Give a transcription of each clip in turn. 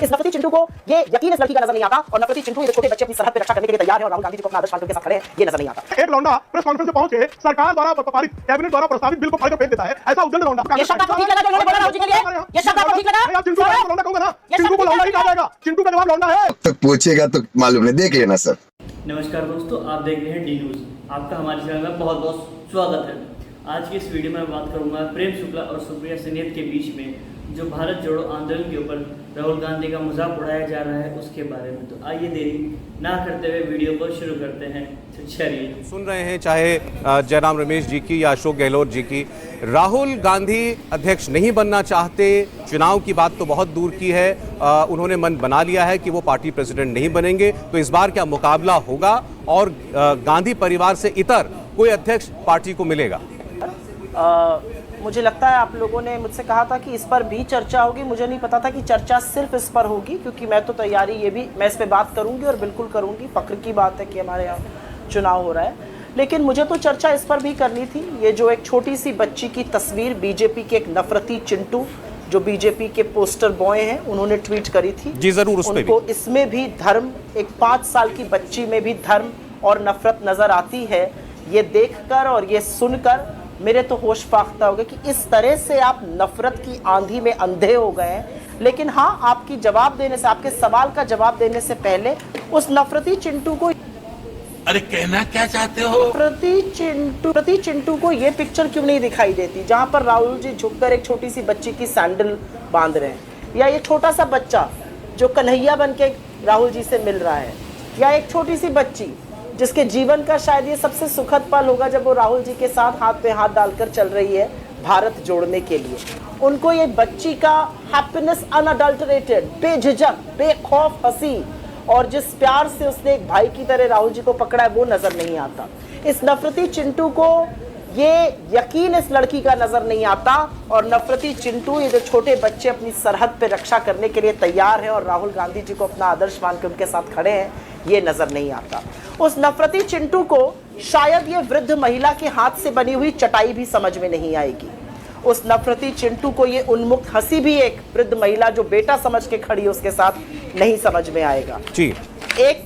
इस नफरती चिंटू को ये यकीन इस लड़की का नजर नहीं आता और नफरती चिंटू ये छोटे बच्चे अपनी सरहद पे रक्षा करने के लिए तैयार है और राहुल गांधी जी को अपना आदर्श मानकर उनके साथ खड़े हैं, ये नजर नहीं आता। एक लौंडा प्रेस कॉन्फ्रेंस में पहुंचे सरकार द्वारा पारित कैबिनेट द्वारा प्रस्तावित बिल को फाड़ कर फेंक देता है, ऐसा उद्दंड लौंडा। ये शब्द आपको ठीक लगा जो उन्होंने बोला राहुल जी के लिए? ये शब्द आपको ठीक लगा? चिंटू को लौंडा कहूंगा ना, चिंटू को लौंडा ही कहा जाएगा, चिंटू का जवाब लौंडा है। तक पूछेगा तो मालूम नहीं, देख लेना सर। नमस्कार दोस्तों, आप देख रहे हैं डी न्यूज़। आपका हमारे चैनल में बहुत बहुत स्वागत है। आज की इस वीडियो में बात करूंगा प्रेम शुक्ला और सुप्रिया सेनेत के बीच में जो भारत जोड़ो आंदोलन के ऊपर राहुल गांधी का मजाक उड़ाया जा रहा है उसके बारे में। तो आइए देरी ना करते हुए वीडियो को शुरू करते हैं। तो चलिए सुन रहे हैं, चाहे जयराम रमेश जी की या अशोक गहलोत जी की, राहुल गांधी अध्यक्ष नहीं बनना चाहते। चुनाव की बात तो बहुत दूर की है, उन्होंने मन बना लिया है कि वो पार्टी प्रेसिडेंट नहीं बनेंगे। तो इस बार क्या मुकाबला होगा और गांधी परिवार से इतर कोई अध्यक्ष पार्टी को मिलेगा? मुझे लगता है आप लोगों ने मुझसे कहा था कि इस पर भी चर्चा होगी। मुझे नहीं पता था कि चर्चा सिर्फ इस पर होगी, क्योंकि मैं तो तैयारी ये भी मैं इस पे बात करूंगी और बिल्कुल करूंगी। फक्र की बात है कि हमारे यहाँ चुनाव हो रहा है, लेकिन मुझे तो चर्चा इस पर भी करनी थी। ये जो एक छोटी सी बच्ची की तस्वीर बीजेपी के एक नफरती चिंटू जो बीजेपी के पोस्टर बॉय हैं उन्होंने ट्वीट करी थी जी, जरूर उस पे भी। इसमें भी धर्म, एक 5 साल की बच्ची में भी धर्म और नफरत नजर आती है। ये देखकर और ये सुनकर मेरे तो होश फाख्ता हो गए कि इस तरह से आप नफरत की आंधी में अंधे हो गए हैं। लेकिन हाँ, आपकी जवाब देने से, आपके सवाल का जवाब देने से पहले उस नफरती चिंटू को, अरे कहना क्या चाहते हो? प्रति चिंटू को ये पिक्चर क्यों नहीं दिखाई देती जहां पर राहुल जी झुककर एक छोटी सी बच्ची की सैंडल बांध रहे हैं, या ये छोटा सा बच्चा जो कन्हैया बन के राहुल जी से मिल रहा है, या एक छोटी सी बच्ची जिसके जीवन का शायद ये सबसे सुखद पल होगा जब वो राहुल जी के साथ हाथ पे हाथ डालकर चल रही है भारत जोड़ने के लिए। उनको ये बच्ची का हैप्पीनेस अनअडल्टरेटेड, बेझिझक, बेखौफ हंसी और जिस प्यार से उसने एक भाई की तरह राहुल जी को पकड़ा है वो नजर नहीं आता। इस नफरती चिंटू को ये यकीन इस लड़की का नजर नहीं आता और नफरती चिंटू, ये जो छोटे बच्चे अपनी सरहद पे रक्षा करने के लिए तैयार है और राहुल गांधी जी को अपना आदर्श मान के उनके साथ खड़े हैं, ये नजर नहीं आता। उस नफरती चिंटू को शायद ये वृद्ध महिला के हाथ से बनी हुई चटाई भी समझ में नहीं आएगी। उस नफरती चिंटू को ये उन्मुक्त हंसी भी एक वृद्ध महिला जो बेटा समझ के खड़ी है उसके साथ नहीं समझ में आएगा जी। एक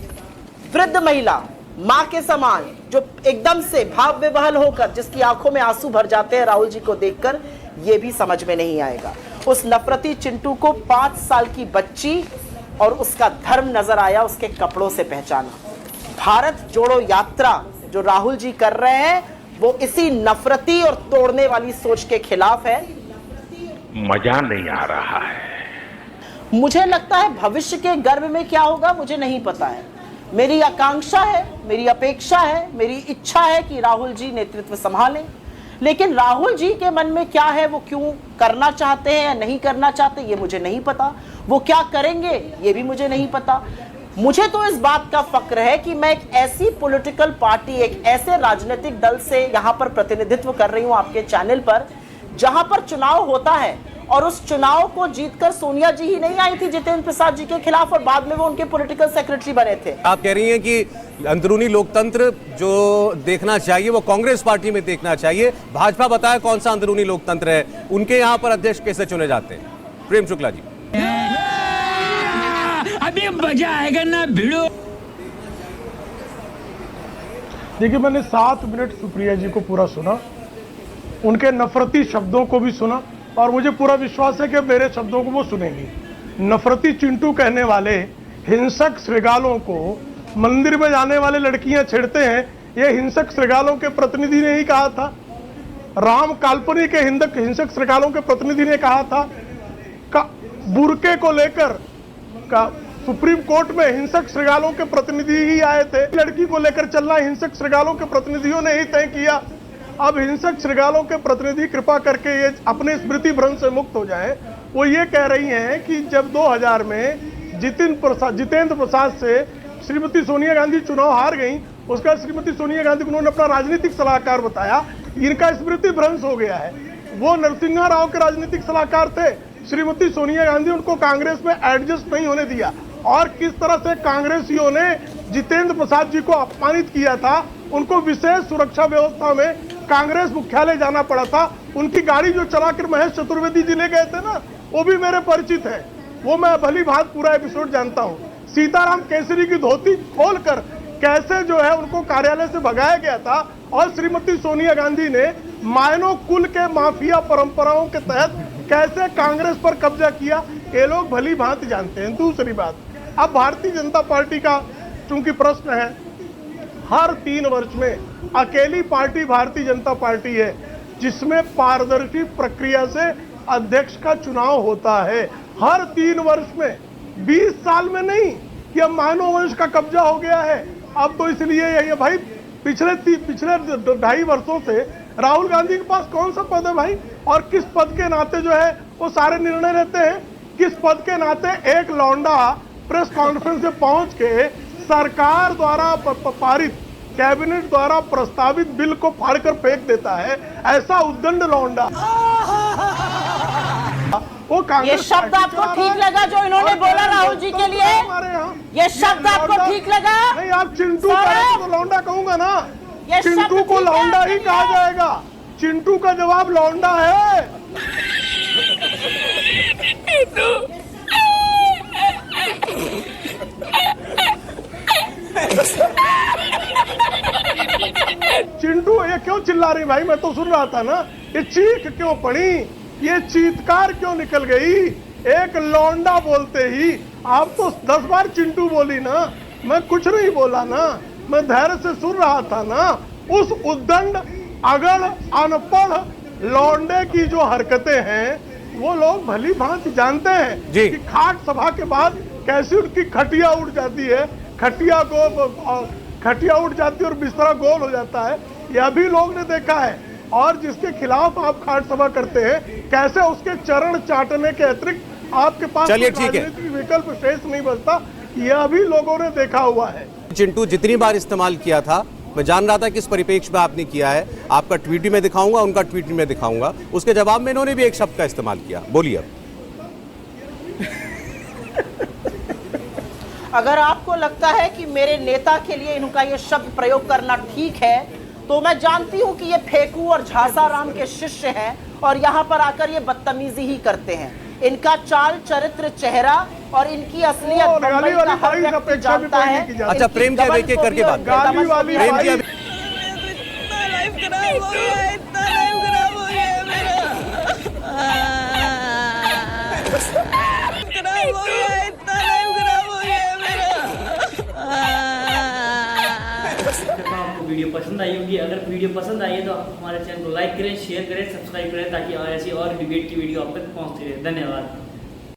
वृद्ध महिला माँ के समान जो एकदम से भाव विवहल होकर जिसकी आंखों में आंसू भर जाते हैं राहुल जी को देखकर, ये भी समझ में नहीं आएगा। उस नफरती चिंटू को 5 साल की बच्ची और उसका धर्म नजर आया, उसके कपड़ों से पहचाना। भारत जोड़ो यात्रा जो राहुल जी कर रहे हैं वो इसी नफरती और तोड़ने वाली सोच के खिलाफ है। मजा नहीं आ रहा है। मुझे लगता है भविष्य के गर्भ में क्या होगा मुझे नहीं पता है। मेरी आकांक्षा है, मेरी अपेक्षा है, मेरी इच्छा है कि राहुल जी नेतृत्व संभालें, लेकिन राहुल जी के मन में क्या है, वो क्यों करना चाहते हैं या नहीं करना चाहते, ये मुझे नहीं पता। वो क्या करेंगे ये भी मुझे नहीं पता। मुझे तो इस बात का फक्र है कि मैं एक ऐसी पॉलिटिकल पार्टी, एक ऐसे राजनीतिक दल से यहाँ पर प्रतिनिधित्व कर रही हूँ आपके चैनल पर, जहाँ पर चुनाव होता है और उस चुनाव को जीतकर सोनिया जी ही नहीं आई थी जितेंद्र प्रसाद जी के खिलाफ और बाद में वो उनके पॉलिटिकल सेक्रेटरी बने थे। आप कह रही हैं कि अंदरूनी लोकतंत्र जो देखना चाहिए वो कांग्रेस पार्टी में देखना चाहिए। भाजपा बताए कौन सा अंदरूनी लोकतंत्र है, उनके यहाँ पर अध्यक्ष कैसे चुने जाते हैं? प्रेम शुक्ला जी। अभी मजा आएगा ना भिड़ो। देखिए, मैंने 7 मिनट सुप्रिया जी को पूरा सुना, उनके नफरती शब्दों को भी सुना और मुझे पूरा विश्वास है कि मेरे शब्दों को वो सुनेंगी। नफरती चिंटू कहने वाले हिंसक श्रृगालों को मंदिर में जाने वाले लड़कियां छेड़ते हैं, ये हिंसक श्रृगालों के प्रतिनिधि ने ही कहा था। राम काल्पनिक के हिंसक श्रृगालों के प्रतिनिधि ने कहा था। बुरके को लेकर सुप्रीम कोर्ट में हिंसक श्रृगालों के प्रतिनिधि ही आए थे। लड़की को लेकर चलना हिंसक श्रृगालों के प्रतिनिधियों ने ही तय किया। अब हिंसक श्रृगालों के प्रतिनिधि कृपा करके ये अपने स्मृति भ्रंश से मुक्त हो जाएं। वो ये कह रही हैं कि जब 2000 में जितेंद्र प्रसाद से श्रीमती सोनिया गांधी चुनाव हार गई, उसका श्रीमती सोनिया गांधी को उन्होंने अपना राजनीतिक सलाहकार बताया। इनका स्मृति भ्रंश हो गया है। वो नरसिम्हा राव के राजनीतिक सलाहकार थे। श्रीमती सोनिया गांधी उनको कांग्रेस में एडजस्ट नहीं होने दिया और किस तरह से कांग्रेसियों ने जितेंद्र प्रसाद जी को अपमानित किया था। उनको विशेष सुरक्षा व्यवस्था में कांग्रेस मुख्यालय जाना पड़ा था। उनकी गाड़ी जो चलाकर महेश चतुर्वेदी जी ले गए थे ना, वो भी मेरे परिचित है। वो मैं भली भांति पूरा एपिसोड जानता हूँ। सीताराम केसरी की धोती खोलकर कैसे जो है उनको कार्यालय से भगाया गया था और श्रीमती सोनिया गांधी ने मायनो कुल के माफिया परंपराओं के तहत कैसे कांग्रेस पर कब्जा किया, ये लोग भली भांति जानते हैं। दूसरी बात, अब भारतीय जनता पार्टी का चूंकि प्रश्न है, हर 3 वर्ष में अकेली पार्टी भारतीय जनता पार्टी है जिसमें पारदर्शी प्रक्रिया से अध्यक्ष का चुनाव होता है। हर 3 वर्ष में, 20 साल में नहीं कि अब मानव वंश का कब्जा हो गया है। अब तो इसलिए ये भाई पिछले 2.5 वर्षों से राहुल गांधी के पास कौन सा पद है भाई, और किस पद के नाते जो है वो सारे निर्णय लेते हैं। किस पद के नाते एक लौंडा प्रेस कॉन्फ्रेंस में पहुंच के सरकार द्वारा पारित, कैबिनेट द्वारा प्रस्तावित बिल को फाड़कर फेंक देता है, ऐसा उद्दंड लौंडा। वो ये शब्द आपको ठीक लगा जो इन्होंने बोला राहुल जी के लिए? हमारे यहाँ ये शब्द आपको ठीक लगा? नहीं, आप चिंटू कहें तो लौंडा कहूंगा ना, ये चिंटू शब्द को ठीक है लौंडा ही आपके कहा लिए? जाएगा। चिंटू का जवाब लौंडा है। चिंटू ये क्यों चिल्ला रही भाई, मैं तो सुन रहा था ना। ये चीख क्यों पड़ी, ये चीत्कार क्यों निकल गई? एक लौंडा बोलते ही आप तो 10 बार चिंटू बोली ना, मैं कुछ नहीं बोला ना, मैं धैर्य से सुन रहा था ना। उस उद्दंड अगड़ अनपढ़ लौंडे की जो हरकतें हैं वो लोग भली भांति जानते हैं जी। कि खाट सभा के बाद कैसी उनकी खटिया उठ जाती है, खटिया उठ जाती है और बिस्तरा गोल हो जाता है। यह भी लोग ने देखा है। और जिसके खिलाफ आप खाट सभा करते हैं, कैसे उसके चरण चाटने के अतिरिक्त आपके पास चलिए, ठीक है। राजनीतिक विकल्प शेष नहीं बचता, यह भी लोगों ने देखा हुआ है। चिंटू जितनी बार इस्तेमाल किया था, मैं जान रहा था किस परिप्रेक्ष्य में आपने किया है। आपका ट्वीट भी मैं दिखाऊंगा, उनका ट्वीट भी मैं दिखाऊंगा। उसके जवाब में इन्होंने भी एक शब्द का इस्तेमाल किया। बोलिए। अगर आपको लगता है कि मेरे नेता के लिए इनका ये शब्द प्रयोग करना ठीक है, तो मैं जानती हूं कि ये फेकू और झासाराम के शिष्य हैं और यहाँ पर आकर ये बदतमीजी ही करते हैं। इनका चाल चरित्र, चेहरा और इनकी असलियत मुंबई का हर व्यक्ति जानता है। अच्छा, प्रेम जी एक एक करके बात गाली वाली प्रेम जी इतना लाइफ खराब हो गया है, इतना लाइफ खराब हो गया है मेरा, खराब हो गया है, इतना लाइफ खराब हो गया है मेरा। आपको वीडियो पसंद आई होगी। अगर वीडियो पसंद आई है तो आप हमारे चैनल को लाइक करें, शेयर करें, सब्सक्राइब करें ताकि ऐसी और डिबेट की वीडियो आप तक पहुंचती रहे। धन्यवाद।